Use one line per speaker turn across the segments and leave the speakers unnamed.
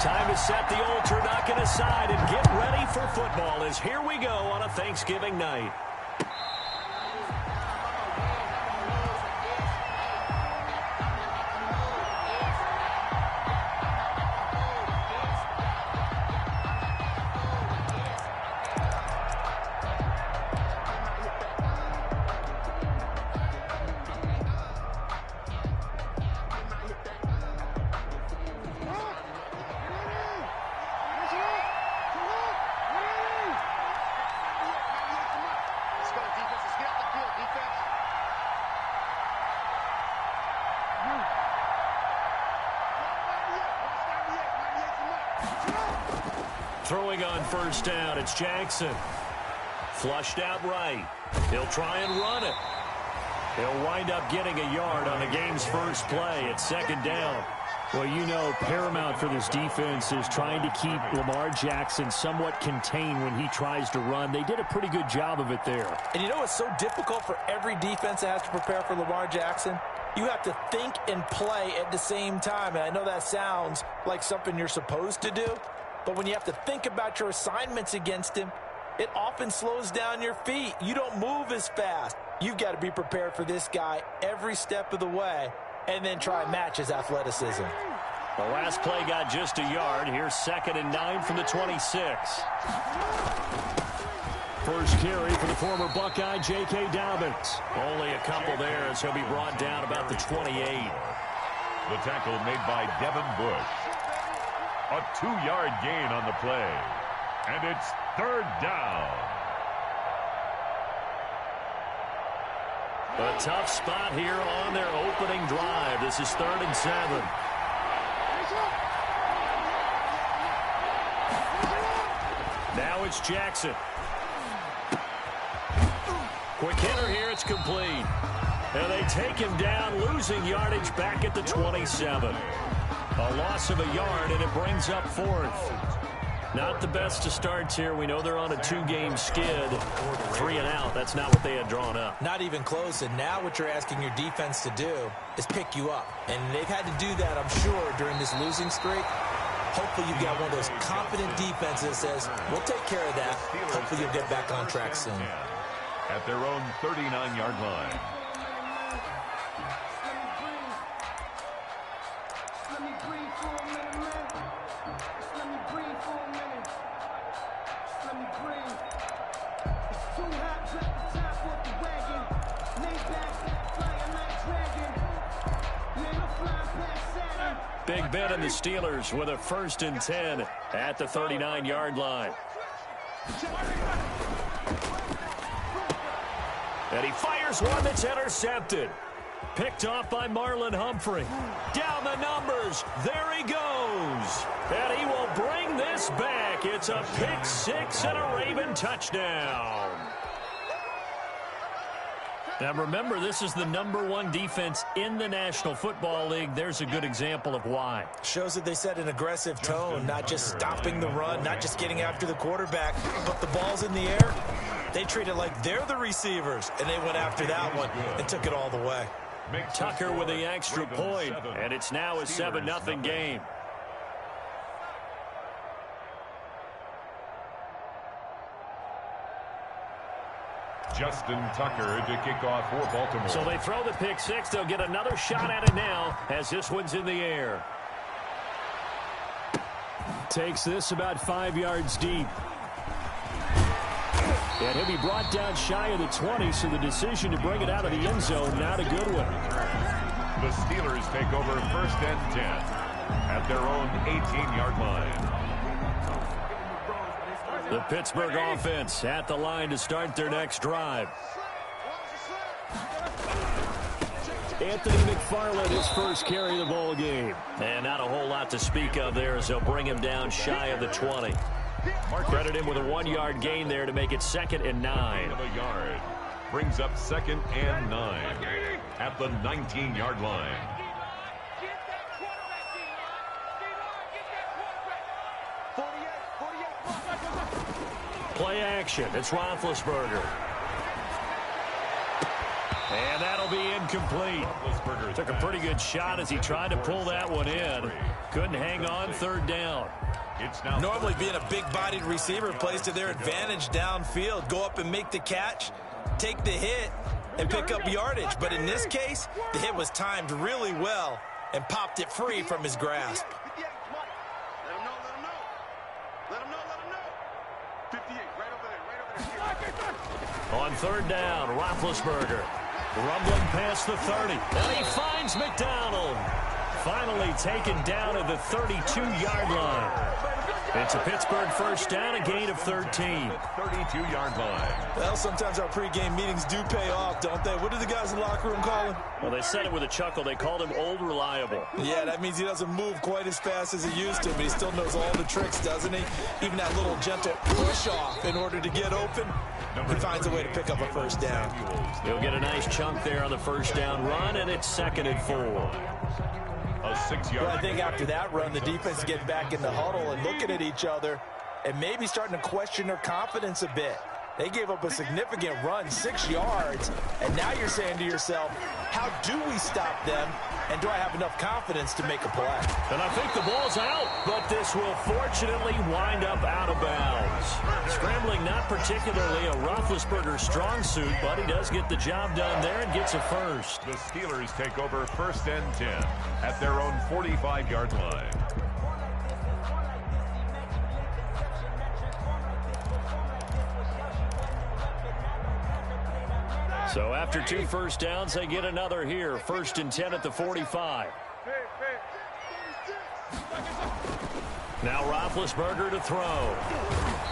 Time to set the old turducken aside and get ready for football as here we go on a Thanksgiving night.
Throwing on first down, it's Jackson. Flushed out right. He'll try and run it. He'll wind up getting a yard on the game's first play. It's second down.
Well, you know, paramount for this defense is trying to keep Lamar Jackson somewhat contained when he tries to run. They did a pretty good job of it there.
And you know what's so difficult for every defense that has to prepare for Lamar Jackson? You have to think and play at the same time. And I know that sounds like something you're supposed to do. But when you have to think about your assignments against him, it often slows down your feet. You don't move as fast. You've got to be prepared for this guy every step of the way and then try and match his athleticism.
The last play got just a yard. Here's 2nd and 9 from the 26.
First carry for the former Buckeye, J.K. Dobbins.
Only a couple there as he'll be brought down about the 28.
The tackle made by Devin Bush. A 2-yard gain on the play. And it's 3rd down.
A tough spot here on their opening drive. This is 3rd and 7. Now it's Jackson. Quick hitter here. It's complete. And they take him down, losing yardage back at the 27. A loss of a yard, and it brings up 4th. Not the best of starts here. We know they're on a 2-game skid. 3 and out. That's not what they had drawn up.
Not even close. And now what you're asking your defense to do is pick you up. And they've had to do that, I'm sure, during this losing streak. Hopefully you've got one of those confident defenses that says, we'll take care of that. Hopefully you'll get back on track soon.
At their own 39-yard line.
Big Ben and the Steelers with a 1st and 10 at the 39-yard line. And he fires one that's intercepted. Picked off by Marlon Humphrey. Down the numbers. There he goes. And he will bring this back. It's a pick 6 and a Raven touchdown. Now remember, this is the #1 defense in the National Football League. There's a good example of why.
Shows that they set an aggressive tone, not just stopping the run, not just getting after the quarterback, but the ball's in the air. They treat it like they're the receivers, and they went after that one and took it all the way.
Tucker with the extra point, and it's now a 7-0 game.
Justin Tucker to kick off for Baltimore.
So they throw the pick 6. They'll get another shot at it now as this one's in the air.
Takes this about 5 yards deep. And he'll be brought down shy of the 20, so the decision to bring it out of the end zone, not a good one.
The Steelers take over 1st and 10 at their own 18-yard line.
The Pittsburgh offense at the line to start their next drive.
Anthony McFarland, his first carry of the ball game.
And not a whole lot to speak of there as they'll bring him down shy of the 20. Credit him with a 1-yard gain there to make it 2nd and 9.
A yard brings up 2nd and 9 at the 19-yard line.
Play action. It's Roethlisberger. And that'll be incomplete. Took a pretty good shot as he tried to pull that one in. Couldn't hang on, third down.
Normally being a big-bodied receiver plays to their advantage downfield. Go up and make the catch, take the hit, and pick up yardage. But in this case, the hit was timed really well and popped it free from his grasp.
On third down, Roethlisberger rumbling past the 30. And he finds McDonald. Finally taken down at the 32-yard line. It's a Pittsburgh first down, a gain of 13.
32-yard line.
Well, sometimes our pregame meetings do pay off, don't they? What do the guys in the locker room call him?
Well, they said it with a chuckle. They called him Old Reliable.
Yeah, that means he doesn't move quite as fast as he used to, but he still knows all the tricks, doesn't he? Even that little gentle push-off in order to get open. He finds a way to pick up a first down.
He'll get a nice chunk there on the first down run, and it's 2nd and 4.
A 6-yard.
Well, I think after that run, the defense is getting back in the huddle and looking at each other and maybe starting to question their confidence a bit. They gave up a significant run, 6 yards, and now you're saying to yourself, how do we stop them, and do I have enough confidence to make a play?
And I think the ball's out, but this will fortunately wind up out of bounds. Scrambling not particularly a Roethlisberger strong suit, but he does get the job done there and gets a first.
The Steelers take over 1st and 10 at their own 45-yard line.
So after 2 first downs, they get another here. 1st and 10 at the 45. Now Roethlisberger to throw.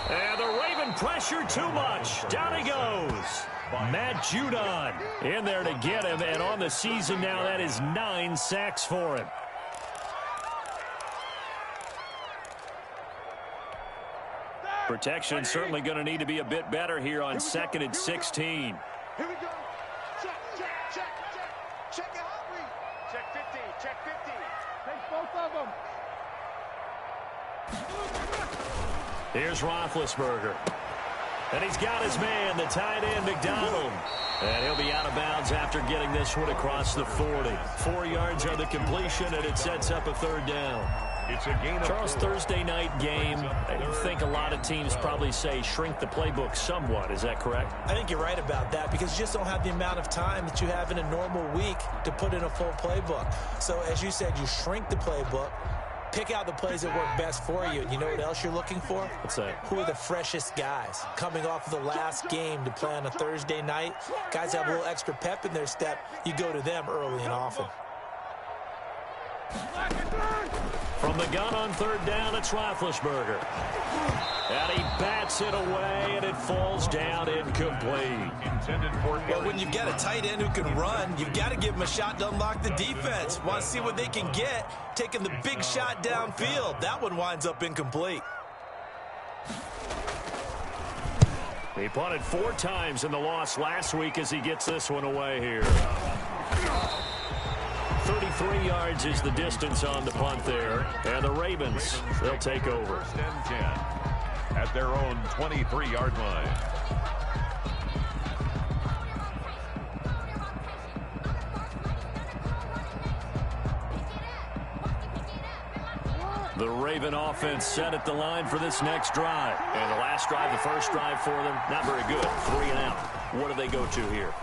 And the Raven pressure too much. Down he goes. Matt Judon in there to get him. And on the season now, that is 9 sacks for him. Protection certainly going to need to be a bit better here on 2nd and 16.
Here we go. Check it out. Check 50. Check 50. Take both of them.
Here's Roethlisberger. And he's got his man, the tight end, McDonald. And he'll be out of bounds after getting this one across the 40. 4 yards on the completion, and it sets up a third down.
It's a gain of
Charles,
4.
Thursday night game. I think a lot of teams probably say shrink the playbook somewhat. Is that correct?
I think you're right about that because you just don't have the amount of time that you have in a normal week to put in a full playbook. So as you said, you shrink the playbook, pick out the plays that work best for you. And you know what else you're looking for?
What's that?
Who are the freshest guys coming off of the last game to play on a Thursday night? Guys have a little extra pep in their step. You go to them early and often.
From the gun on third down, it's Roethlisberger. And he bats it away, and it falls down incomplete.
Well, when you've got a tight end who can run, you've got to give him a shot to unlock the defense. Want to see what they can get, taking the big shot downfield. That one winds up incomplete.
He punted 4 times in the loss last week as he gets this one away here. 33 yards is the distance on the punt there. And the Ravens, they'll take over.
1st and 10 at their own 23-yard line.
The Raven offense set at the line for this next drive. And the last drive, the first drive for them, not very good. 3 and out. What do they go to here?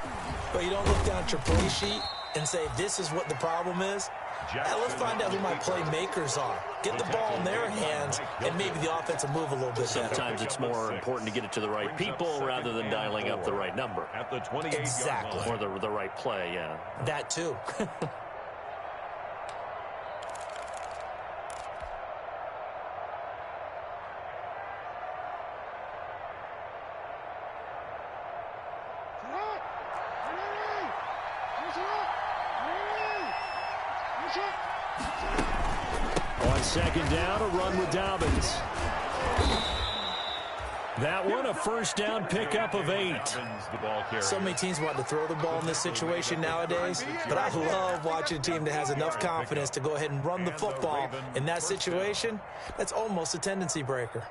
But you don't look down at your play sheet and say, this is what the problem is. Let's find out who my playmakers are. Get the ball in their hands, and maybe the offense will move a little bit better.
Sometimes it's more important to get it to the right people rather than dialing up the right number.
At the 28-yard
Exactly.
line.
Or the right play, yeah.
That too.
On second down, a run with Dobbins. That one, a first down pickup of 8.
So many teams want to throw the ball in this situation nowadays, but I love watching a team that has enough confidence to go ahead and run the football. In that situation, that's almost a tendency breaker.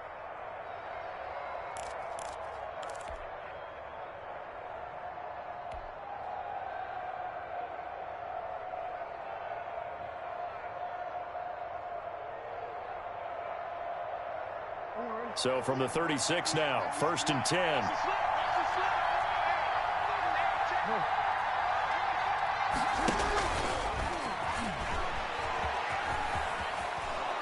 So from the 36 now, 1st and 10.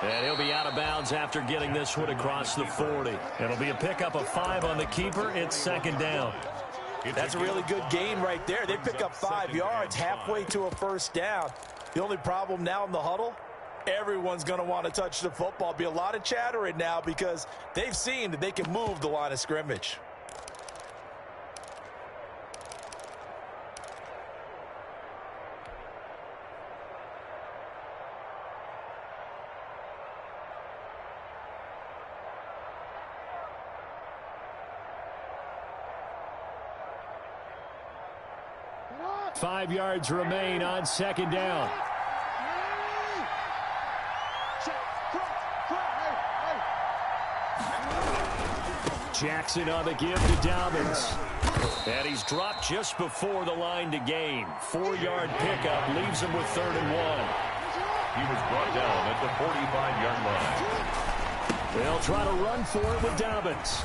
And he'll be out of bounds after getting this one across the 40. It'll be a pickup of 5 on the keeper. It's 2nd down.
That's a really good gain right there. They pick up 5 yards halfway to a 1st down. The only problem now in the huddle, everyone's going to want to touch the football. Be a lot of chattering now because they've seen that they can move the line of scrimmage.
Five yards remain on 2nd down. Jackson on the give to Dobbins.
And he's dropped just before the line to gain. 4-yard pickup leaves him with 3rd and 1.
He was brought down at the 45-yard line.
They'll try to run for it with Dobbins.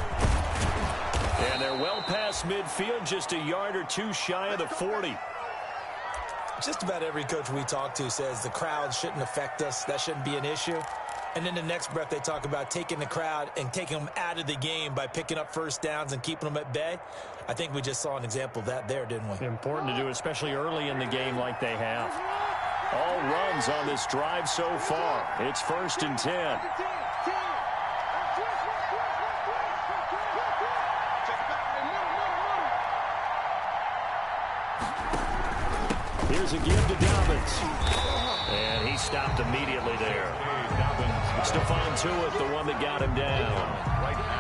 And they're well past midfield, just a yard or 2 shy of the 40.
Just about every coach we talk to says the crowd shouldn't affect us. That shouldn't be an issue. And then the next breath they talk about taking the crowd and taking them out of the game by picking up 1st downs and keeping them at bay. I think we just saw an example of that there, didn't we?
Important to do, especially early in the game like they have.
All runs on this drive so far. It's 1st and 10.
Here's a give to Dobbins.
And he stopped immediately there. Stephon Tuitt, the one that got him down.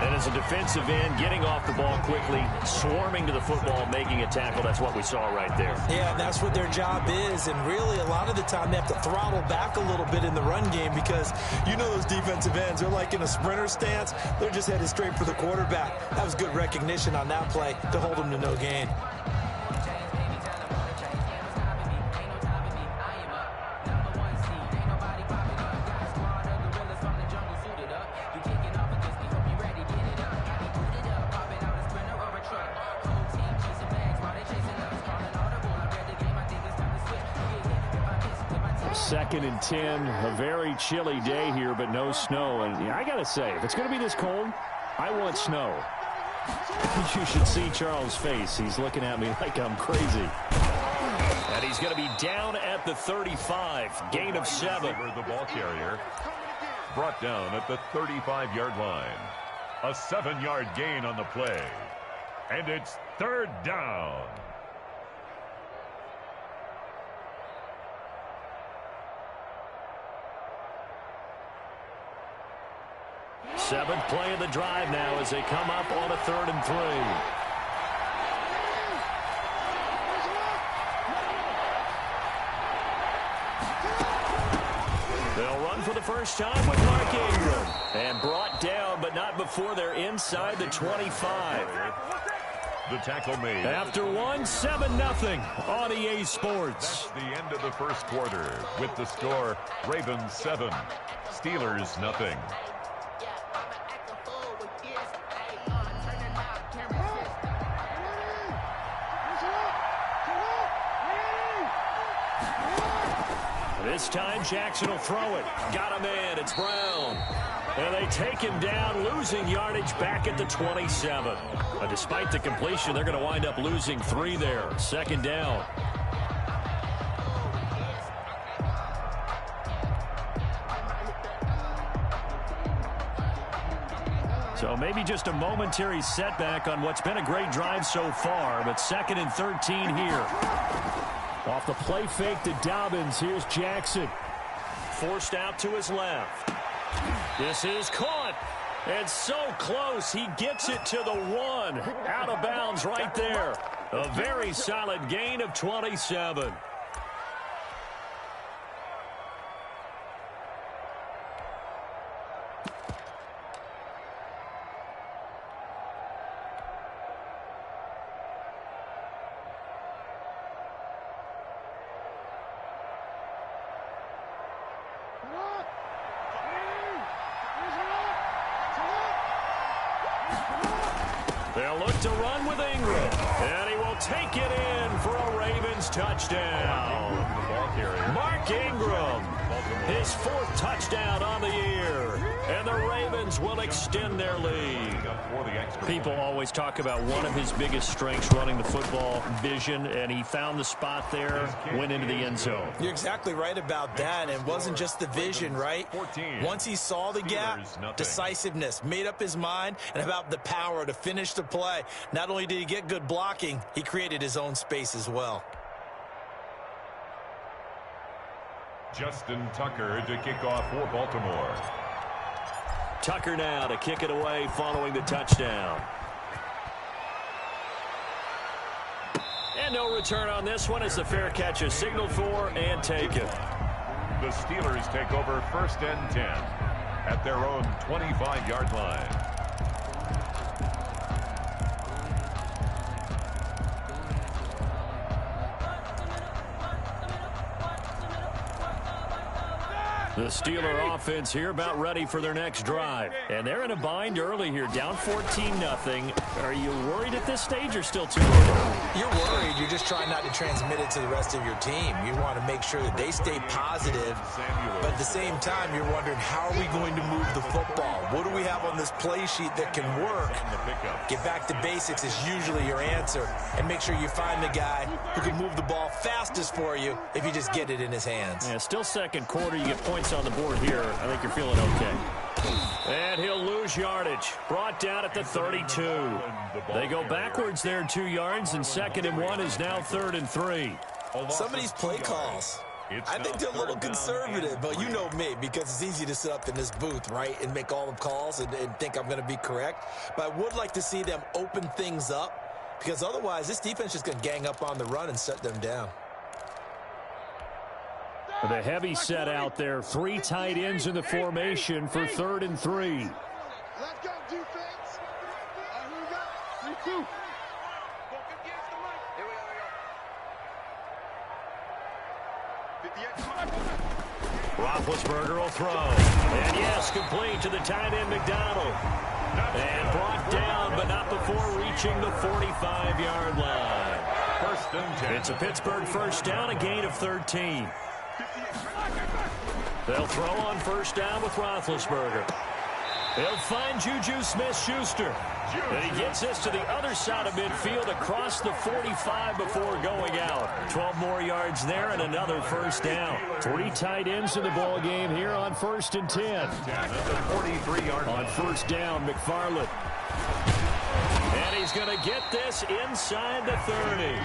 And as a defensive end, getting off the ball quickly, swarming to the football, making a tackle. That's what we saw right there.
Yeah, and that's what their job is. And really, a lot of the time, they have to throttle back a little bit in the run game because you know those defensive ends, they're like in a sprinter stance. They're just headed straight for the quarterback. That was good recognition on that play to hold them to no gain.
Second and 10, a very chilly day here, but no snow. And I got to say, if it's going to be this cold, I want snow. You should see Charles' face. He's looking at me like I'm crazy.
And he's going to be down at the 35. Gain of 7.
The ball carrier brought down at the 35-yard line. A 7-yard gain on the play. And it's 3rd down.
7th play of the drive now as they come up on a 3rd and 3. They'll run for the first time with Mark Ingram. And brought down, but not before they're inside the 25.
The tackle made.
After 7-0 on EA Sports.
That's the end of the first quarter with the score Ravens 7, Steelers 0.
This time Jackson will throw it. Got him in. It's Brown. And they take him down, losing yardage back at the 27. Despite the completion, they're going to wind up losing 3 there. 2nd down. So maybe just a momentary setback on what's been a great drive so far, but 2nd and 13 here.
Off the play fake to Dobbins, here's Jackson.
Forced out to his left. This is caught. And so close, he gets it to the 1. Out of bounds right there. A very solid gain of 27. They'll look to run with Ingram. And he will take it in for a Ravens touchdown. Mark Ingram, his 4th touchdown on the year. And the Ravens will extend their lead. People always talk about one of his biggest strengths running the football, vision, and he found the spot there, went into the end zone.
You're exactly right about that. And it wasn't just the vision, right? Once he saw the gap, decisiveness, made up his mind, and about the power to finish the play. Not only did he get good blocking, he created his own space as well.
Justin Tucker to kick off for Baltimore.
Tucker now to kick it away following the touchdown. And no return on this one as the fair catch is signaled for and taken.
The Steelers take over 1st and 10 at their own 25-yard line.
The Steeler offense here about ready for their next drive. And they're in a bind early here, down 14-0. Are you worried at this stage or still too early?
You're worried. You're just trying not to transmit it to the rest of your team. You want to make sure that they stay positive. But at the same time, you're wondering, how are we going to move the football? What do we have on this play sheet that can work? Get back to basics is usually your answer. And make sure you find the guy who can move the ball fastest for you if you just get it in his hands.
Yeah, still second quarter. You get points on the board here. I think you're feeling okay. And he'll lose yardage. Brought down at the 32. They go backwards there 2 yards, and 2nd and 1 is now 3rd and 3.
Some of these play calls, I think they're a little conservative, but you know me, because it's easy to sit up in this booth, right, and make all the calls and think I'm going to be correct. But I would like to see them open things up, because otherwise this defense is going to gang up on the run and shut them down.
The heavy set out there. 3 tight ends in the formation for 3rd and 3.
Let's go, defense. Here we go. 3-2.
Roethlisberger will throw. And yes, complete to the tight end McDonald. And brought down, but not before reaching the 45-yard line.
1st and 10.
It's a Pittsburgh 1st down, a gain of 13. They'll throw on 1st down with Roethlisberger. They'll find Juju Smith-Schuster. And he gets this to the other side of midfield across the 45 before going out. 12 more yards there and another 1st down. 3 tight ends in the ball game here on 1st and 10.
At the 43-yard line.
On 1st down, McFarland.
And he's going to get this inside the 30.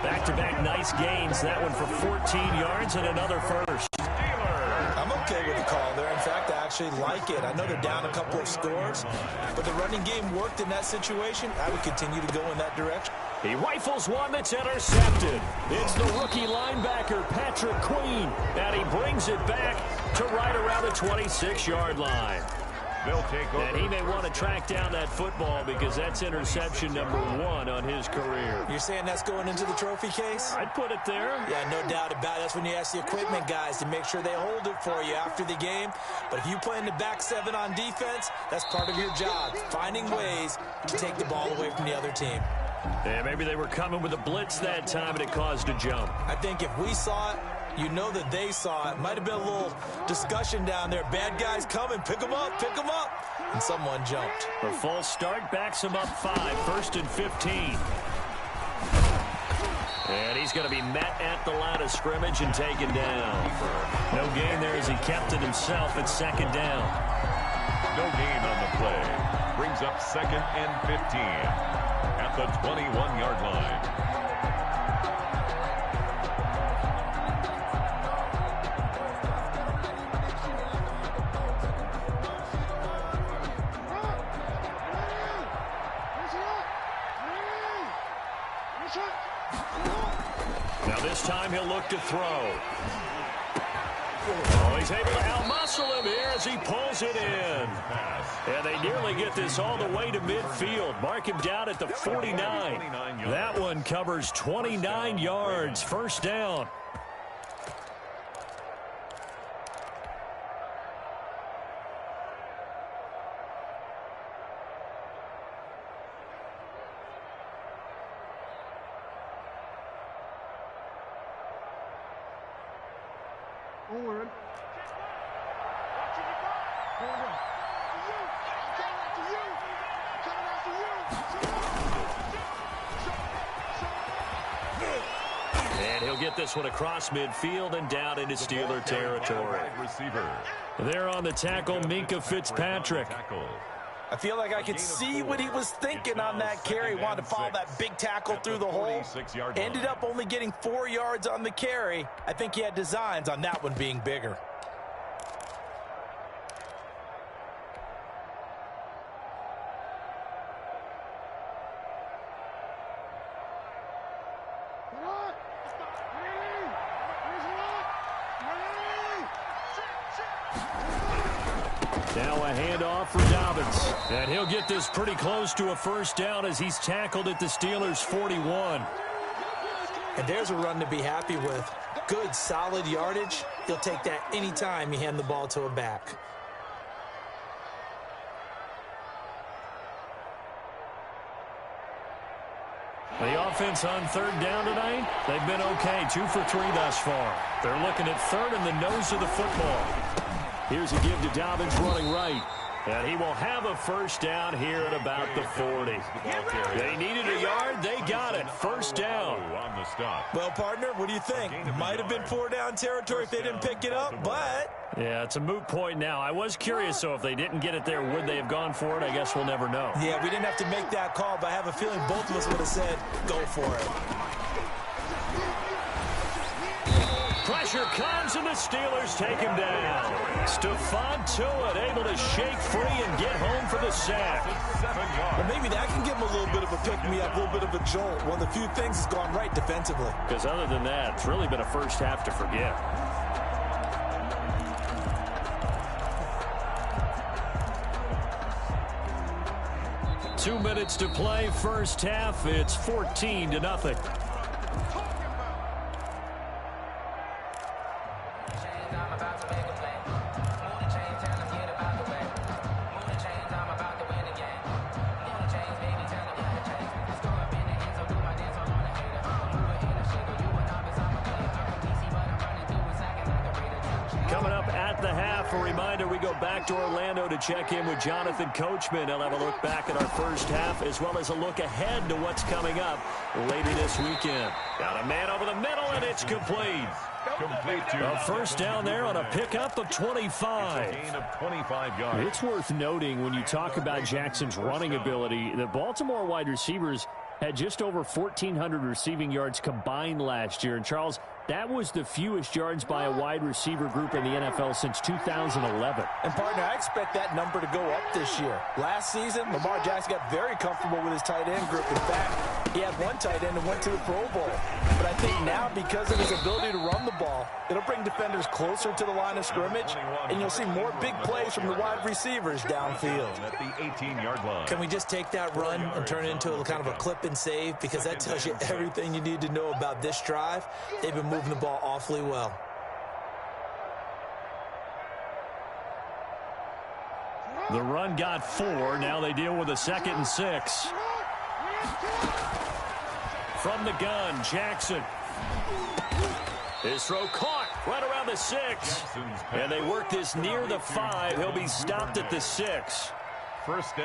Back-to-back nice gains. That one for 14 yards and another 1st.
I'm okay with the call there. In fact, I actually like it. I know they're down a couple of scores, but the running game worked in that situation. I would continue to go in that direction.
He rifles one that's intercepted. It's the rookie linebacker, Patrick Queen, and he brings it back to right around the 26-yard line.
They'll take over.
And he may want to track down that football because that's interception number 1 on his career.
You're saying that's going into the trophy case?
I'd put it there.
Yeah, no doubt about it. That's when you ask the equipment guys to make sure they hold it for you after the game. But if you play in the back 7 on defense, that's part of your job, finding ways to take the ball away from the other team.
Yeah, maybe they were coming with a blitz that time and it caused a jump.
I think if we saw it, you know that they saw it. Might have been a little discussion down there. Bad guys coming. Pick them up. Pick them up. And someone jumped.
The false start backs him up 5. 1st and 15. And he's going to be met at the line of scrimmage and taken down. No gain there as he kept it himself at 2nd down.
No gain on the play. Brings up 2nd and 15 at the 21-yard line.
Now this time he'll look to throw. Oh, he's able to outmuscle him here as he pulls it in. And they nearly get this all the way to midfield. Mark him down at the 49. That one covers 29 yards. 1st down.
Don't worry.
And he'll get this one across midfield and down into Steeler territory. There on the tackle, Minkah Fitzpatrick.
I feel like I could see what he was thinking on that carry. Wanted to follow that big tackle through the hole. Ended up only getting 4 yards on the carry. I think he had designs on that one being bigger.
Now a handoff for Dobbins. And he'll get this pretty close to a first down as he's tackled at the Steelers' 41.
And there's a run to be happy with. Good, solid yardage. He'll take that anytime you hand the ball to a back.
The offense on third down tonight, they've been okay. 2 for 3 thus far. They're looking at third in the nose of the football.
Here's a give to Dobbins running right.
And he will have a first down here at about the 40. They needed a yard. They got it. First down.
Well, partner, what do you think? Might have been 4 down territory if they didn't pick it up, but...
Yeah, it's a moot point now. I was curious, so if they didn't get it there, would they have gone for it? I guess we'll never know.
Yeah, we didn't have to make that call, but I have a feeling both of us would have said, go for it.
Pressure comes, and the Steelers take him down. Stephon Tuitt able to shake free and get home for the sack.
Well, maybe that can give him a little bit of a pick-me-up, a little bit of a jolt. One of the few things that's gone right defensively.
Because other than that, it's really been a first half to forget. Two minutes to play, first half. It's 14-0. Coming up at the half, a reminder, we go back to Orlando to check in with Jonathan Coachman. He'll have a look back at our first half as well as a look ahead to what's coming up later this weekend. Got a man over the middle, and it's complete. A first down there on a pickup of 25.
It's worth noting when you talk about Jackson's running ability, the Baltimore wide receivers had just over 1,400 receiving yards combined last year. And, Charles, that was the fewest yards by a wide receiver group in the NFL since 2011.
And, partner, I expect that number to go up this year. Last season, Lamar Jackson got very comfortable with his tight end group. In fact, he had one tight end and went to the Pro Bowl. But I think now, because of his ability to run the ball, it'll bring defenders closer to the line of scrimmage, and you'll see more big plays from the wide receivers downfield.
At the 18-yard line.
Can we just take that run and turn it into a kind of a clip and save? Because that tells you everything you need to know about this drive. They've been moving the ball awfully well.
The run got 4. Now they deal with a 2nd and 6. From the gun, Jackson. His throw caught right around the 6. And they work this near the 5. He'll be stopped at the 6.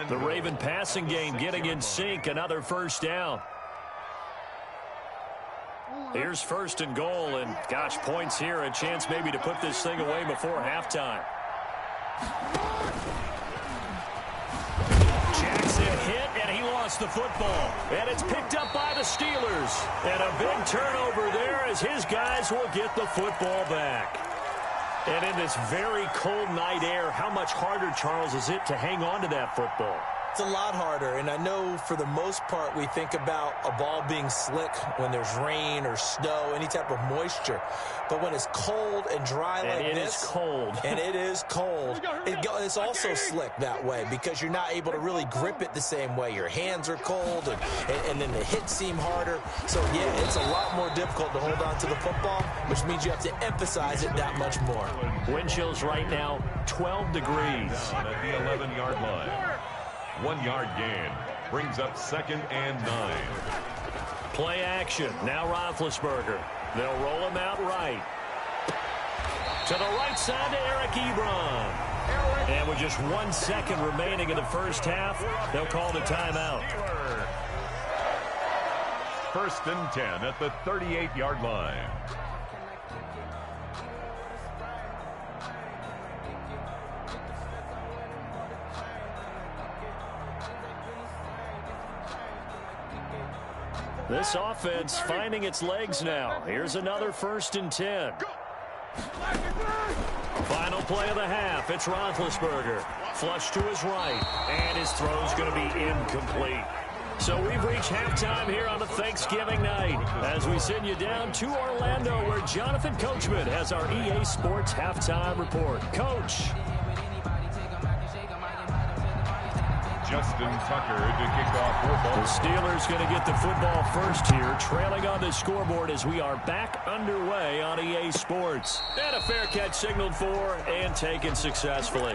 The Raven passing game getting in sync. Another first down. Here's 1st and goal. And, gosh, points here. A chance maybe to put this thing away before halftime. Jackson hit, and he lost the football. And it's picked up by the Steelers. And a big turnover there as his guys will get the football back. And in this very cold night air, how much harder, Charles, is it to hang on to that football?
It's a lot harder, and I know for the most part we think about a ball being slick when there's rain or snow, any type of moisture. But when it's cold and dry like this,
is cold.
And it is cold, it's also slick that way because you're not able to really grip it the same way. Your hands are cold, and then the hits seem harder. So, yeah, it's a lot more difficult to hold on to the football, which means you have to emphasize it that much more.
Wind chills right now, 12 degrees.
At the 11-yard line. 1-yard gain brings up 2nd and 9.
Play action. Now Roethlisberger. They'll roll him out right. To the right side to Eric Ebron. And with just 1 second remaining in the first half, they'll call the timeout.
First and 10 at the 38-yard line.
This offense finding its legs now. Here's another first and 10. Final play of the half. It's Roethlisberger. Flush to his right. And his throw's going to be incomplete. So we've reached halftime here on a Thanksgiving night as we send you down to Orlando where Jonathan Coachman has our EA Sports halftime report. Coach.
Justin Tucker to kick off football.
The Steelers going to get the football first here, trailing on the scoreboard as we are back underway on EA Sports. And a fair catch signaled for and taken successfully.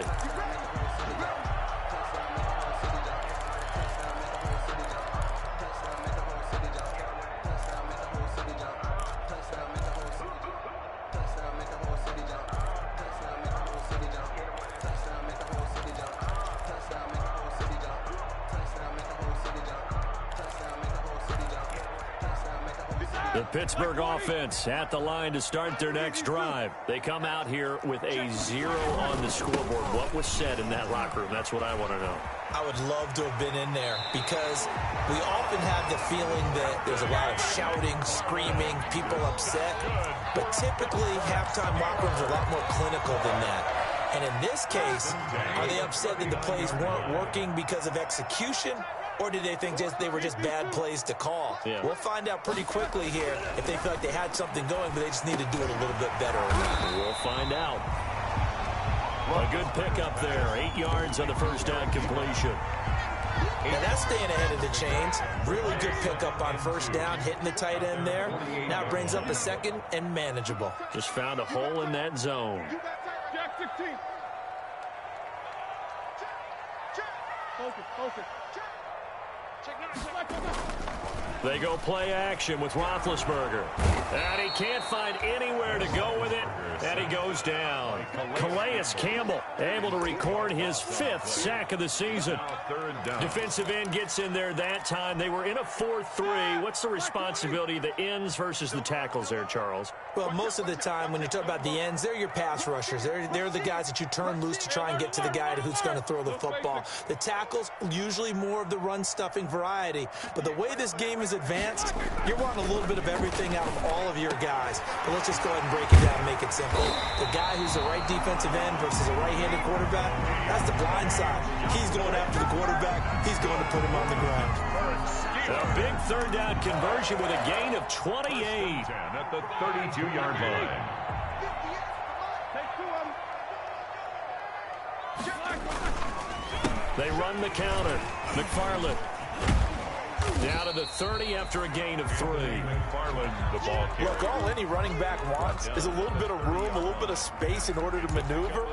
The Pittsburgh offense at the line to start their next drive. They come out here with a 0 on the scoreboard. What was said in that locker room? That's what I want to know.
I would love to have been in there because we often have the feeling that there's a lot of shouting, screaming, people upset. But typically, halftime locker rooms are a lot more clinical than that. And in this case, are they upset that the plays weren't working because of execution? Or did they think they were just bad plays to call?
Yeah.
We'll find out pretty quickly here if they feel like they had something going, but they just need to do it a little bit better.
We'll find out. A good pickup there. 8 yards on the first down completion.
Now that's staying ahead of the chains. Really good pickup on first down, hitting the tight end there. Now it brings up a second and manageable.
Just found a hole in that zone.
Jack 16. Focus, focus.
They go play action with Roethlisberger. And he can't find anywhere to go with it. And he goes down. Calais Campbell able to record his 5th sack of the season. Defensive end gets in there that time. They were in a 4-3. What's the responsibility of the ends versus the tackles there, Charles?
Well, most of the time when you talk about the ends, they're your pass rushers. They're the guys that you turn loose to try and get to the guy who's going to throw the football. The tackles, usually more of the run-stuffing variety. But the way this game is advanced, you're wanting a little bit of everything out of all of your guys. But let's just go ahead and break it down and make it simple. The guy who's the right defensive end versus a right-handed quarterback, that's the blind side. He's going after the quarterback. He's going to put him on the ground.
A big third down conversion with a gain of 28.
At the 32-yard line.
They run the counter. McFarland down to the 30 after a gain of 3.
McFarland, the ball carrier.
Look, all any running back wants is a little bit of room, a little bit of space in order to maneuver.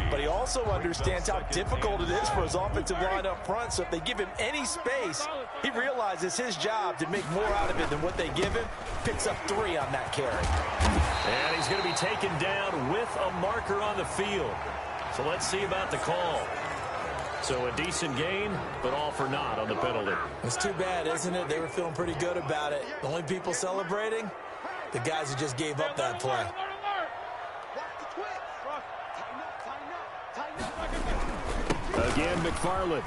But he also understands how difficult it is for his offensive line up front. So if they give him any space, he realizes his job to make more out of it than what they give him. Picks up 3 on that carry.
And he's going to be taken down with a marker on the field. So let's see about the call. So a decent gain, but all for naught on the penalty.
It's too bad, isn't it? They were feeling pretty good about it. The only people celebrating, the guys who just gave up that play.
Again, McFarland.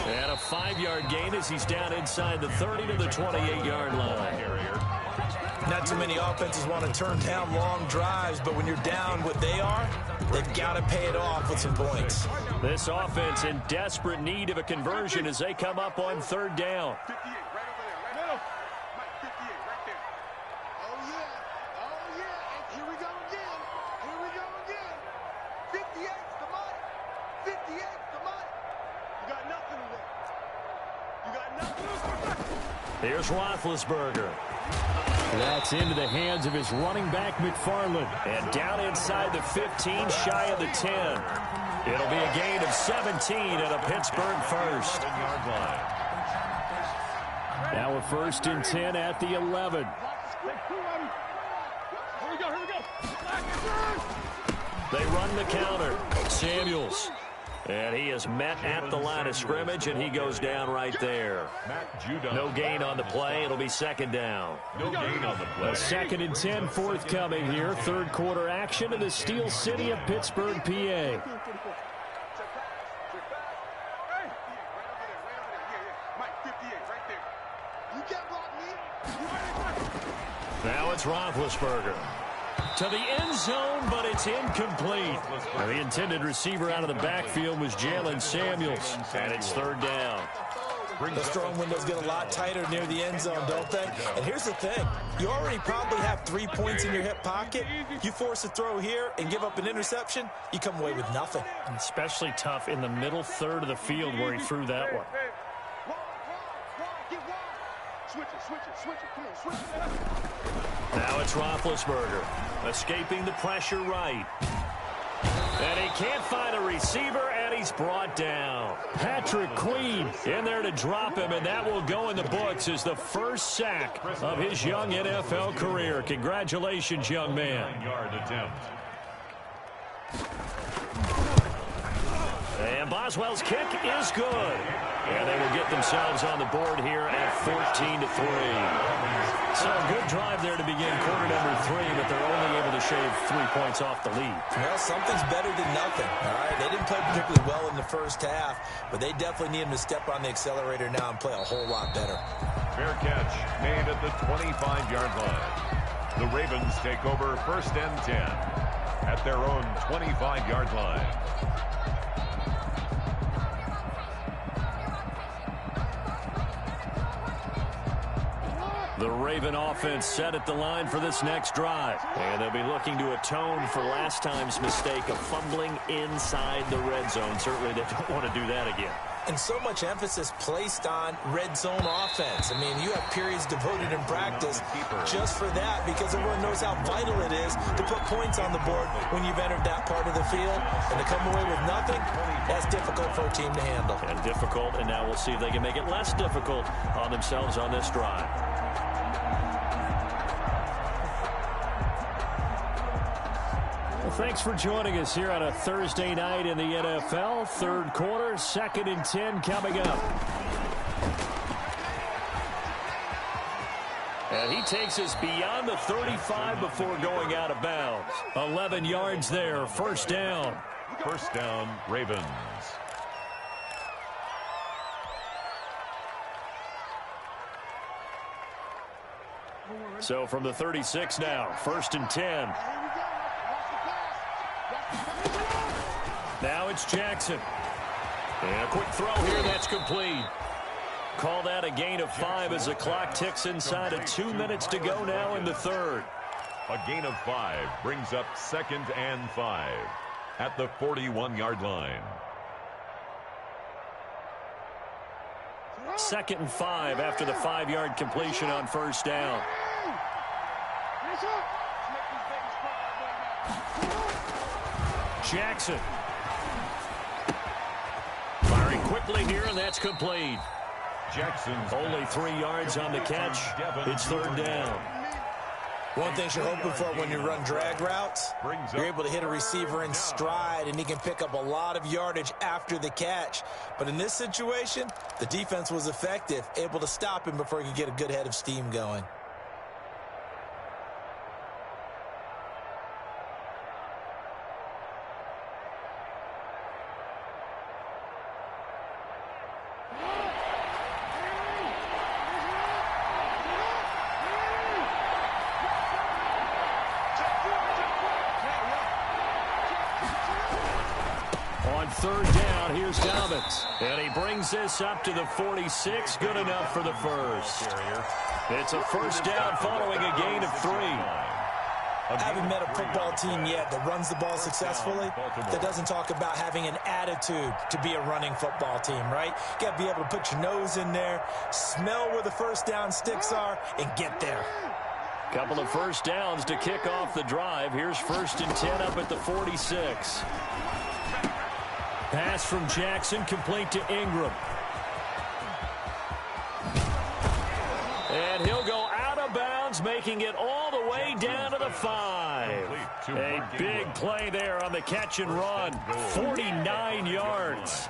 And a 5-yard gain as he's down inside the 30 to the 28-yard line.
Not too many offenses want to turn down long drives, but when you're down what they are, they've got to pay it off with some points.
This offense in desperate need of a conversion as they come up on third down.
58, right over there, right middle. Mike, 58, right there. Oh, yeah. And here we go again. Here we go again. 58's the money. 58's the money. You got nothing today. You got nothing.
Here's Roethlisberger. That's into the hands of his running back, McFarland. And down inside the 15, shy of the 10. It'll be a gain of 17 and a Pittsburgh first. Now a 1st and 10 at the 11.
Here we go.
They run the counter. Samuels. And he is met at the line of scrimmage, and he goes down right there. No gain on the play. It'll be second down.
No gain on the play.
A 2nd and 10 forthcoming here. Third quarter action in the Steel City of Pittsburgh, PA.
Now it's Roethlisberger. To the end zone, but it's incomplete.
Now, the intended receiver out of the backfield was Jalen Samuels, and it's third down.
The throwing windows get a lot tighter near the end zone, don't they? And here's the thing. You already probably have 3 points in your hip pocket. You force a throw here and give up an interception, you come away with nothing.
Especially tough in the middle third of the field where he threw that one.
Now it's Roethlisberger, escaping the pressure right. And he can't find a receiver, and he's brought down.
Patrick Queen in there to drop him, and that will go in the books as the first sack of his young NFL career. Congratulations, young man.
9-yard attempt.
And Boswell's kick is good. And they will get themselves on the board here at 14-3.
So a good drive there to begin quarter number 3, but they're only able to shave 3 points off the lead.
Well, something's better than nothing, all right? They didn't play particularly well in the first half, but they definitely need him to step on the accelerator now and play a whole lot better.
Fair catch made at the 25-yard line. The Ravens take over 1st and 10 at their own 25-yard line.
The Raven offense set at the line for this next drive. And they'll be looking to atone for last time's mistake of fumbling inside the red zone. Certainly they don't want to do that again.
And so much emphasis placed on red zone offense. I mean, you have periods devoted in practice just for that because everyone knows how vital it is to put points on the board when you've entered that part of the field. And to come away with nothing, that's difficult for a team to handle.
And difficult, and now we'll see if they can make it less difficult on themselves on this drive.
Thanks for joining us here on a Thursday night in the NFL. Third quarter, 2nd and 10 coming up.
And he takes us beyond the 35 before going out of bounds.
11 yards there, first down.
First down, Ravens.
So from the 36 now, 1st and 10. Now it's Jackson.
And a quick throw here, that's complete. Call that a gain of 5 as the clock ticks inside of 2 minutes to go now in the third.
A gain of 5 brings up 2nd and 5 at the 41-yard line.
2nd and 5 after the 5-yard completion on first down. Jackson.
Firing quickly here, and that's complete.
Jackson's
Only 3 yards on the catch. It's third down.
One thing you're hoping for when you run drag routes, you're able to hit a receiver in stride, and he can pick up a lot of yardage after the catch. But in this situation, the defense was effective, able to stop him before he could get a good head of steam going.
Third down, here's Dobbins.
And he brings this up to the 46. Good enough for the first. It's a first down following a gain of 3.
I haven't met a football team yet that runs the ball successfully, that doesn't talk about having an attitude to be a running football team, right? You got to be able to put your nose in there, smell where the first down sticks are, and get there.
Couple of first downs to kick off the drive. Here's 1st and 10 up at the 46. Pass from Jackson, complete to Ingram. And he'll go out of bounds
Ravens making it all the way down to the 5. A big play there on the catch and run. 49 yards.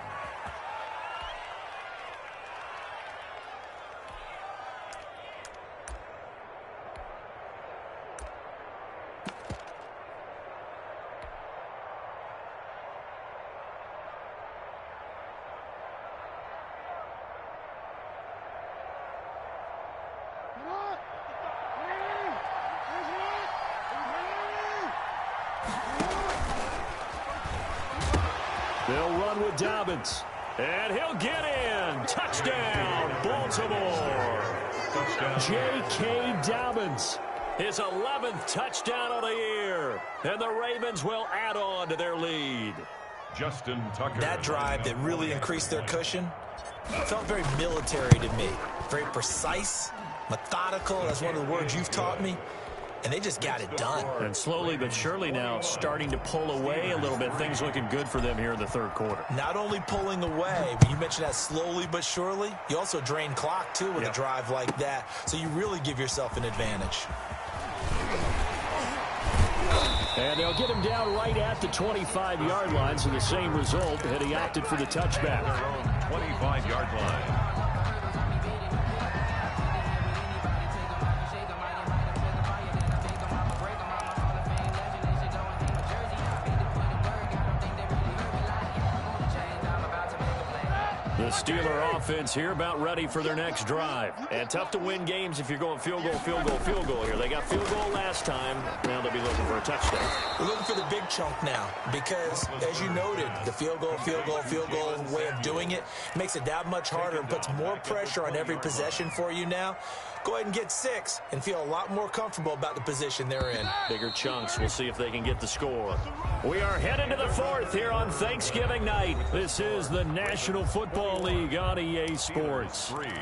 They'll run with Dobbins. And he'll get in. Touchdown, Baltimore. J.K. Dobbins. His 11th touchdown of the year. And the Ravens will add on to their lead.
Justin Tucker.
That drive that really increased their cushion felt very military to me. Very precise, methodical. That's one of the words you've taught me. And they just got it done.
And slowly but surely now starting to pull away a little bit. Things looking good for them here in the third quarter.
Not only pulling away, but you mentioned that slowly but surely. You also drain clock, too, with a drive like that. So you really give yourself an advantage.
And they'll get him down right at the 25-yard line. So the same result, and he opted for the touchback.
25-yard line.
The Steeler offense here about ready for their next drive. And tough to win games if you're going field goal, field goal, field goal here. They got field goal last time. Now they'll be looking for a touchdown.
We're looking for the big chunk now because, as you noted, the field goal way of doing it makes it that much harder and puts more pressure on every possession for you now. Go ahead and get 6 and feel a lot more comfortable about the position they're in.
Bigger chunks. We'll see if they can get the score. We are headed to the 4th here on Thanksgiving night. This is the National Football League on EA Sports.
Black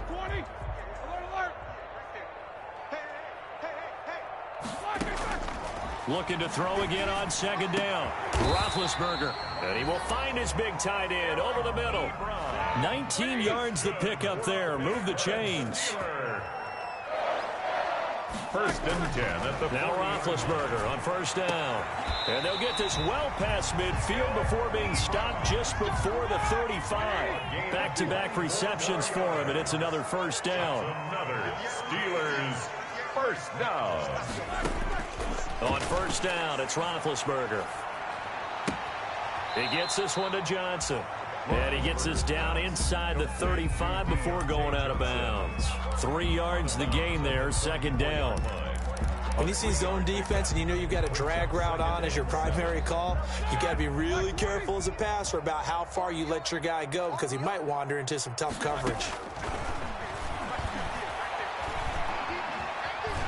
20. Alert, alert.
Looking to throw again on second down. Roethlisberger. And he will find his big tight end over the middle. 19 yards to pick up there. Move the chains.
First and 10 at the
Now Roethlisberger on first down. And they'll get this well past midfield before being stopped just before the 35. Back-to-back receptions for him, and it's another first down.
Another Steelers first down.
On first down, it's Roethlisberger. He gets this one to Johnson. And he gets this down inside the 35 before going out of bounds. 3 yards the gain there, second down.
When you see zone defense and you know you've got a drag route on as your primary call, you've got to be really careful as a passer about how far you let your guy go because he might wander into some tough coverage.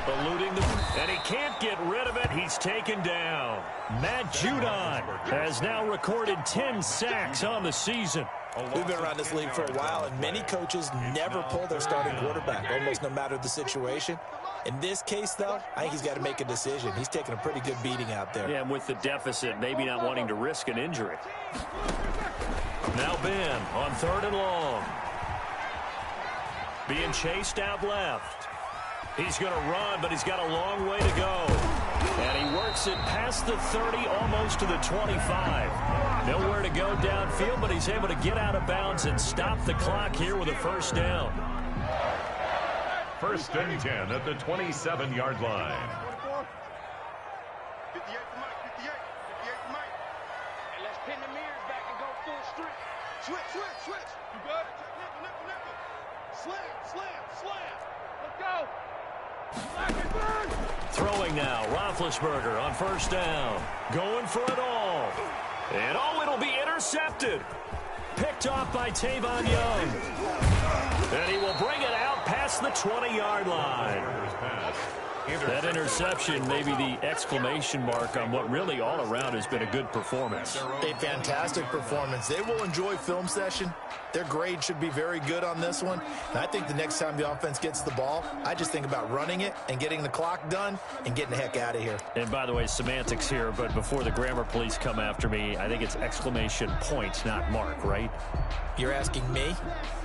Eluding the... And he can't get rid of it. He's taken down. Matt Judon has now recorded 10 sacks on the season.
We've been around this league for a while, and many coaches never pull their starting quarterback, almost no matter the situation. In this case, though, I think he's got to make a decision. He's taking a pretty good beating out there.
Yeah, and with the deficit, maybe not wanting to risk an injury. Now Ben on third and long. Being chased out left. He's going to run, but he's got a long way to go. And he works it past the 30, almost to the 25. Nowhere to go downfield, but he's able to get out of bounds and stop the clock here with a first down.
First and 10 at the 27-yard line.
58 to Mike, 58 to Mike. And let's pin the mirrors back and go full strength. Switch. You got it. Nickel. Slam. Let's go.
Throwing now, Roethlisberger on first down. Going for it all. And it'll be intercepted. Picked off by Tavon Young. And he will bring it out past the 20-yard line. That interception may be the exclamation mark on what really all around has been a good performance.
A fantastic performance. They will enjoy film session. Their grade should be very good on this one. And I think the next time the offense gets the ball, I just think about running it and getting the clock done and getting the heck out of here.
And by the way, semantics here, but before the grammar police come after me, I think it's exclamation point, not mark, right?
You're asking me?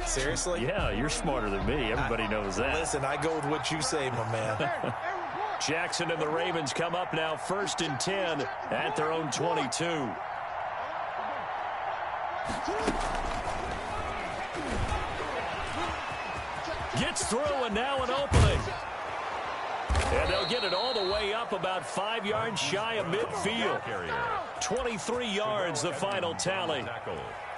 Seriously?
Yeah, you're smarter than me. Everybody knows that.
Listen, I go with what you say, my man.
Jackson and the Ravens come up now 1st and 10 at their own 22. Gets through and now an opening. And they'll get it all the way up about 5 yards shy of midfield. 23 yards the final tally.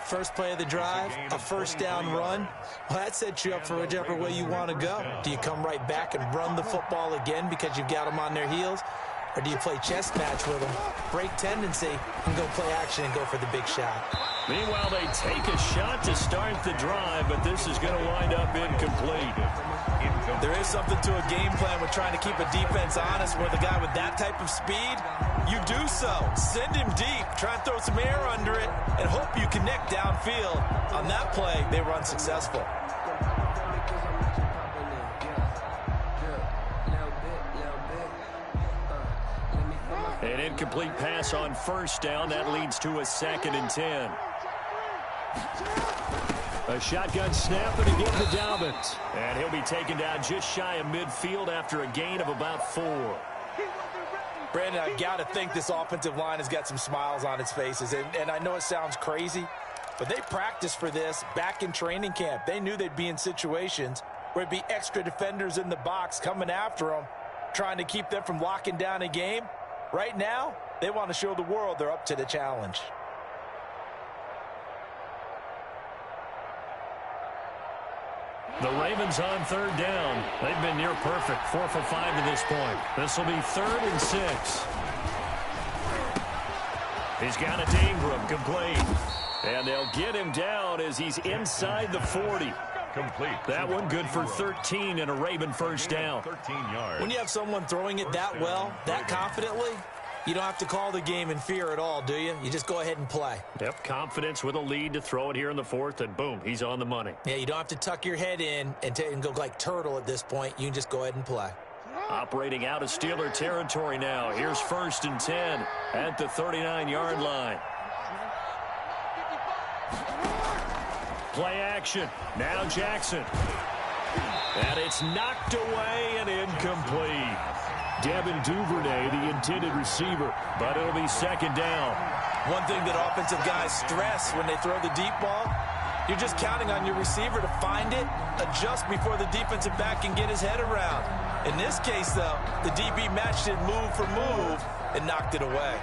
First play of the drive, a first down run. Well, that sets you up for whichever way you want to go. Do you come right back and run the football again because you've got them on their heels? Or do you play chess match with them, break tendency, and go play action and go for the big shot?
Meanwhile, they take a shot to start the drive, but this is going to wind up incomplete.
There is something to a game plan with trying to keep a defense honest where the guy with that type of speed, you do so. Send him deep, try and throw some air under it, and hope you connect downfield. On that play, they were unsuccessful.
An incomplete pass on first down. That leads to a 2nd and 10. A shotgun snap and again to Dobbins. And he'll be taken down just shy of midfield after a gain of about 4.
Brandon, I've got to think this offensive line has got some smiles on its faces. And I know it sounds crazy, but they practiced for this back in training camp. They knew they'd be in situations where it'd be extra defenders in the box coming after them, trying to keep them from locking down a game. Right now, they want to show the world they're up to the challenge.
The Ravens on 3rd down. They've been near perfect, 4 for 5 to this point. This will be 3rd and 6. He's got it to Ingram, complete. And they'll get him down as he's inside the 40.
Complete.
That one good for 13 and a Raven first down.
13 yards.
When you have someone throwing it that well, that confidently, you don't have to call the game in fear at all, do you? You just go ahead and play.
Yep, confidence with a lead to throw it here in the 4th, and boom, he's on the money.
Yeah, you don't have to tuck your head in and go like turtle at this point. You can just go ahead and play.
Operating out of Steeler territory now. Here's 1st and 10 at the 39-yard line. Play action. Now Jackson. And it's knocked away and incomplete. Devin Duvernay, the intended receiver, but it'll be 2nd down.
One thing that offensive guys stress when they throw the deep ball, you're just counting on your receiver to find it, adjust before the defensive back can get his head around. In this case, though, the DB matched it move for move and knocked it away.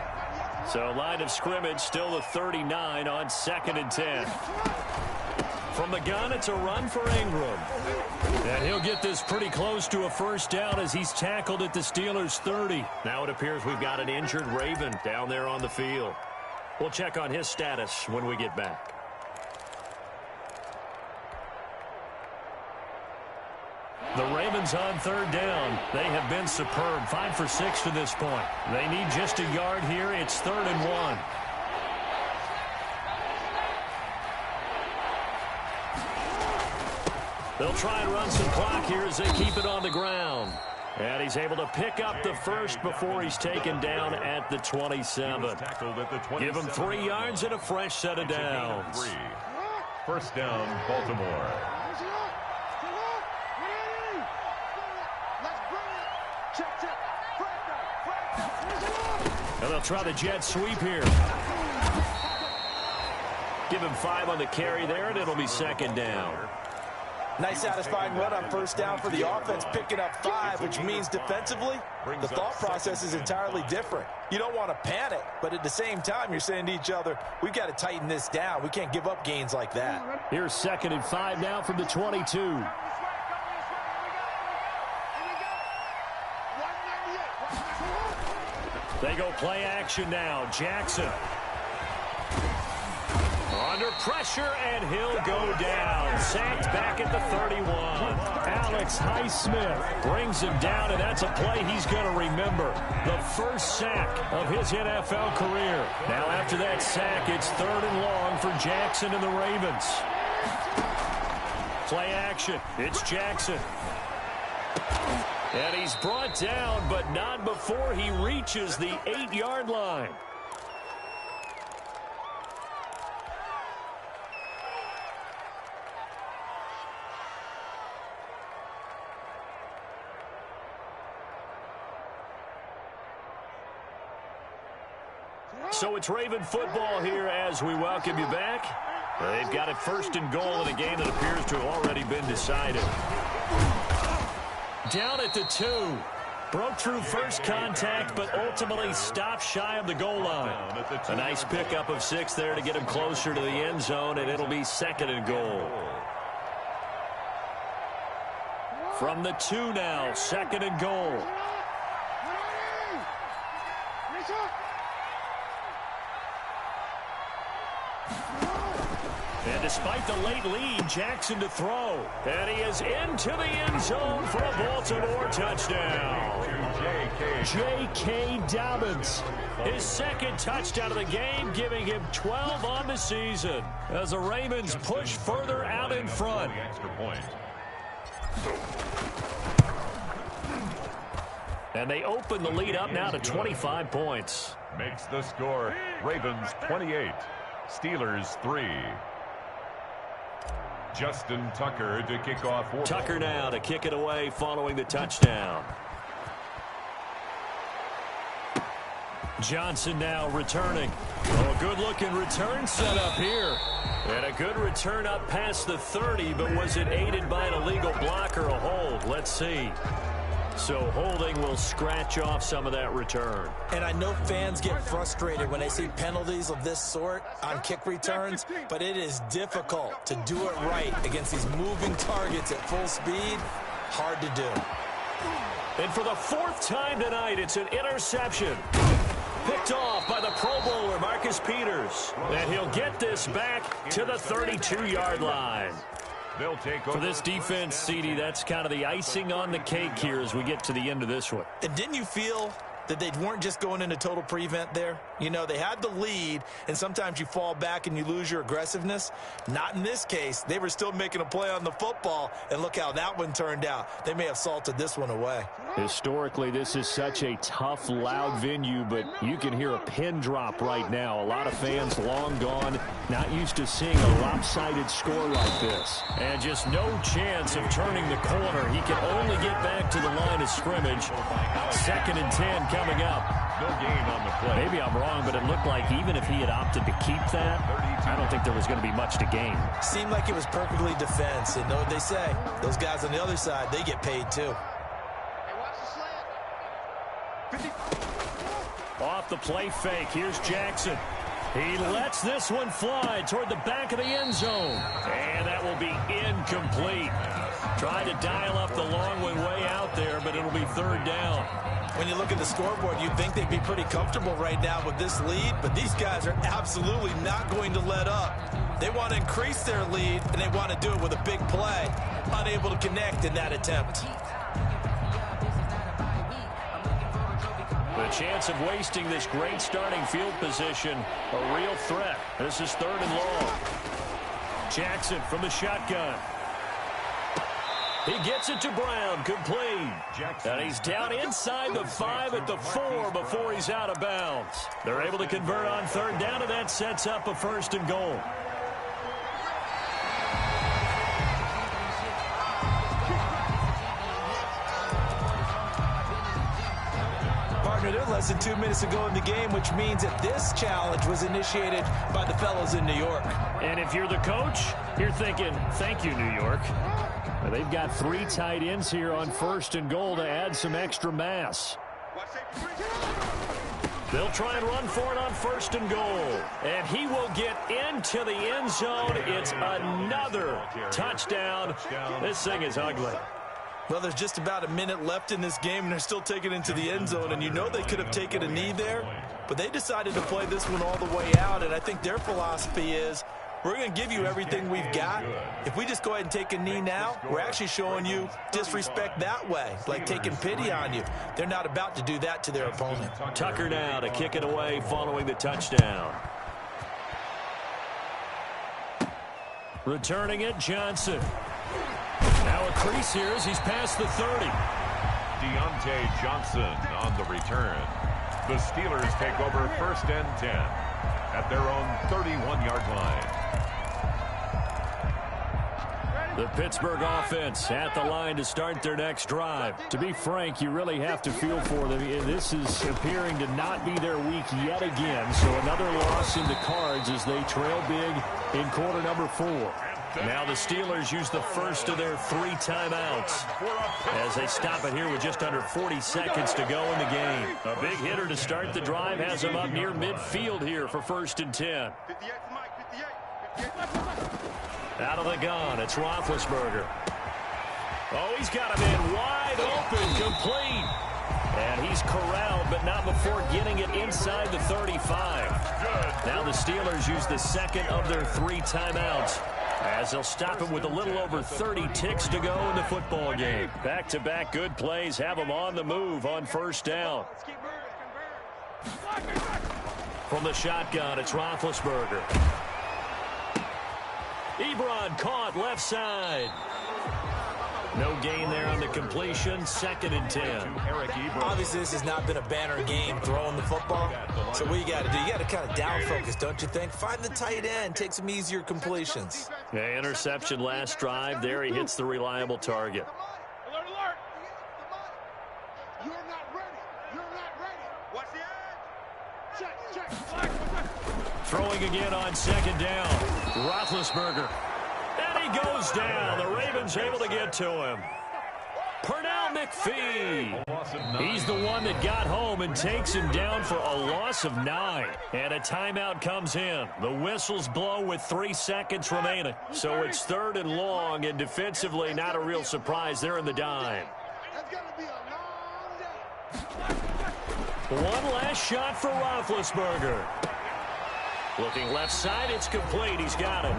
So line of scrimmage, still the 39 on 2nd and 10. From the gun, it's a run for Ingram. And he'll get this pretty close to a first down as he's tackled at the Steelers' 30. Now it appears we've got an injured Raven down there on the field. We'll check on his status when we get back. The Ravens on 3rd down. They have been superb. 5 for 6 to this point. They need just a yard here. It's 3rd and 1. They'll try and run some clock here as they keep it on the ground. And he's able to pick up the first before he's taken down at the 27. Give him 3 yards and a fresh set of downs.
1st down, Baltimore.
And they'll try the jet sweep here. Give him 5 on the carry there, and it'll be 2nd down.
Nice satisfying run on 1st down for the offense, picking up 5, which means defensively, the thought process is entirely different. You don't want to panic, but at the same time, you're saying to each other, we've got to tighten this down. We can't give up gains like that.
Here's 2nd and 5 now from the 22. They go play action now. Jackson. On Under pressure, and he'll go down. Sacked back at the 31.
Alex Highsmith
Brings him down, and that's a play he's going to remember. The first sack of his NFL career. Now after that sack, it's 3rd and long for Jackson and the Ravens. Play action. It's Jackson. And he's brought down, but not before he reaches the 8-yard line. So it's Raven football here as we welcome you back. They've got it 1st and goal in a game that appears to have already been decided. Down at the 2. Broke through first contact, but ultimately stopped shy of the goal line. A nice pickup of 6 there to get him closer to the end zone, and it'll be 2nd and goal. From the 2 now, 2nd and goal. And despite the late lead, Jackson to throw. And he is into the end zone for a Baltimore touchdown. J.K. Dobbins. His 2nd touchdown of the game, giving him 12 on the season. As the Ravens push further out in front. And they open the lead up now to 25 points.
Makes the score Ravens 28, Steelers 3. Justin Tucker to kick off.
Tucker now to kick it away following the touchdown. Johnson now returning. Oh, a good-looking return set up here. And a good return up past the 30, but was it aided by an illegal block or a hold? Let's see. So holding will scratch off some of that return.
And I know fans get frustrated when they see penalties of this sort on kick returns, but it is difficult to do it right against these moving targets at full speed. Hard to do.
And for the 4th time tonight, it's an interception. Picked off by the Pro Bowler, Marcus Peters. And he'll get this back to the 32-yard line.
They'll take over.
For this defense, CD, that's kind of the icing on the cake here as we get to the end of this one.
And didn't you feel that they weren't just going into total prevent there? You know, they had the lead, and sometimes you fall back and you lose your aggressiveness. Not in this case. They were still making a play on the football, and look how that one turned out. They may have salted this one away.
Historically, this is such a tough, loud venue, but you can hear a pin drop right now. A lot of fans long gone, not used to seeing a lopsided score like this.
And just no chance of turning the corner. He can only get back to the line of scrimmage. 2nd and 10 coming up.
No gain on the play.
Maybe I'm wrong, but it looked like even if he had opted to keep that, I don't think there was going to be much to gain.
Seemed like it was perfectly defense. And know what they say? Those guys on the other side, they get paid too.
Off the play fake, here's Jackson. He lets this one fly toward the back of the end zone. And that will be incomplete. Tried to dial up the long one way out there, but it'll be 3rd down.
When you look at the scoreboard, you'd think they'd be pretty comfortable right now with this lead, but these guys are absolutely not going to let up. They want to increase their lead, and they want to do it with a big play. Unable to connect in that attempt.
The chance of wasting this great starting field position, a real threat. This is 3rd and long. Jackson from the shotgun. He gets it to Brown, complete. And he's down inside the 5 at the 4 before he's out of bounds. They're able to convert on 3rd down, and that sets up a 1st and goal.
Partner, they're less than 2 minutes ago in the game, which means that this challenge was initiated by the fellows in New York.
And if you're the coach, you're thinking, thank you, New York.
Well, they've got 3 tight ends here on 1st and goal to add some extra mass.
They'll try and run for it on 1st and goal. And he will get into the end zone. It's another touchdown. This thing is ugly.
Well, there's just about a minute left in this game, and they're still taking it into the end zone. And you know they could have taken a knee there, but they decided to play this one all the way out. And I think their philosophy is, we're going to give you everything we've got. If we just go ahead and take a knee now, we're actually showing you disrespect that way, like taking pity on you. They're not about to do that to their opponent.
Tucker now to kick it away following the touchdown. Returning it, Johnson. Now a crease here as he's past the 30.
Deontay Johnson on the return. The Steelers take over 1st and 10 at their own 31-yard line.
The Pittsburgh offense at the line to start their next drive.
To be frank, you really have to feel for them. This is appearing to not be their week yet again. So another loss in the cards as they trail big in quarter number 4.
Now the Steelers use the first of their 3 timeouts as they stop it here with just under 40 seconds to go in the game. A big hitter to start the drive has them up near midfield here for 1st and 10. Out of the gun, it's Roethlisberger. Oh, he's got him in wide open, complete. And he's corralled, but not before getting it inside the 35. Now the Steelers use the second of their 3 timeouts as they'll stop it with a little over 30 ticks to go in the football game. Back-to-back good plays have them on the move on 1st down. From the shotgun, it's Roethlisberger. Ebron caught left side. No gain there on the completion. 2nd and 10.
Obviously, this has not been a banner game throwing the football. So what you got to do, you got to kind of down focus, don't you think? Find the tight end, take some easier completions.
Yeah, interception last drive. There he hits the reliable target.
Alert, alert. You're not ready. You're not ready. Watch the edge. Check.
Throwing again on 2nd down. Roethlisberger. And he goes down. The Ravens able to get to him. Pernell McPhee. He's the one that got home and takes him down for a loss of 9. And a timeout comes in. The whistles blow with 3 seconds remaining. So it's 3rd and long, and defensively not a real surprise. They're in the dime.
That's going to be a long day.
One last shot for Roethlisberger. Looking left side, it's complete. He's got him.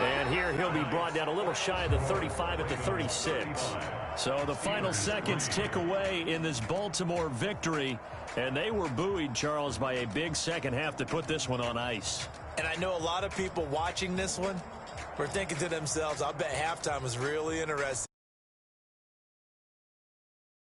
And here he'll be brought down a little shy of the 35 at the 36. So the final seconds tick away in this Baltimore victory. And they were buoyed, Charles, by a big second half to put this one on ice.
And I know a lot of people watching this one were thinking to themselves, I bet halftime was really interesting.